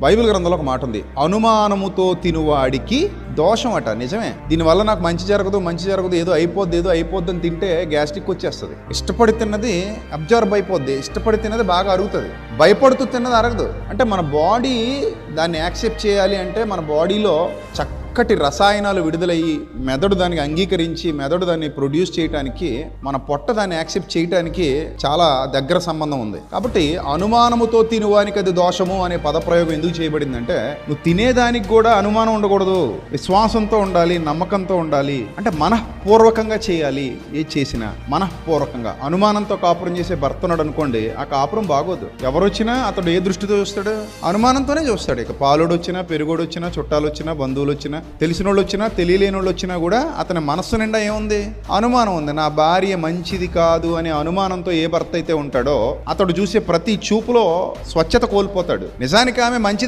Bible గ్రంథంలో ఒక మాట ఉంది, అనుమానముతో తినువాడికి దోషం అట. నిజమే. దీనివల్ల నాకు మంచి జరగదు, ఏదో అయిపోద్ది అని తింటే గ్యాస్ట్రిక్ వచ్చేస్తుంది. ఇష్టపడి తిన్నది అబ్జర్వ్ అయిపోద్ది, ఇష్టపడి తిన్నది బాగా అరుగుతుంది. భయపడుతూ తిన్నది అరగదు. అంటే మన బాడీ దాన్ని యాక్సెప్ట్ చేయాలి అంటే మన బాడీలో చక్కటి రసాయనాలు విడుదలయ్యి మెదడు దానికి అంగీకరించి మెదడు దాన్ని ప్రొడ్యూస్ చేయడానికి, మన పొట్ట దాన్ని యాక్సెప్ట్ చేయడానికి చాలా దగ్గర సంబంధం ఉంది. కాబట్టి అనుమానముతో తినువానికి అది దోషము అనే పదప్రయోగం ఎందుకు చేయబడిందంటే, నువ్వు తినేదానికి కూడా అనుమానం ఉండకూడదు, విశ్వాసంతో ఉండాలి, నమ్మకంతో ఉండాలి. అంటే మనఃపూర్వకంగా చేయాలి. ఏది చేసినా మనఃపూర్వకంగా. అనుమానంతో కాపురం చేసే భర్త ఉన్నాడు అనుకోండి, ఆ కాపురం బాగోదు. ఎవరు వచ్చినా అతడు ఏ దృష్టితో చూస్తాడు? అనుమానంతోనే చూస్తాడు. ఇక పాలోడు వచ్చినా, పెరుగోడు వచ్చినా, చుట్టాలు వచ్చినా, బంధువులు వచ్చినా, తెలిసిన వాళ్ళు వచ్చినా, తెలియలేని వాళ్ళు వచ్చినా కూడా అతని మనస్సు నిండా ఏముంది? అనుమానం ఉంది. నా భార్య మంచిది కాదు అనే అనుమానంతో ఏ భర్త అయితే ఉంటాడో అతడు చూసే ప్రతి చూపులో స్వచ్ఛత కోల్పోతాడు. నిజానికి ఆమె మంచిది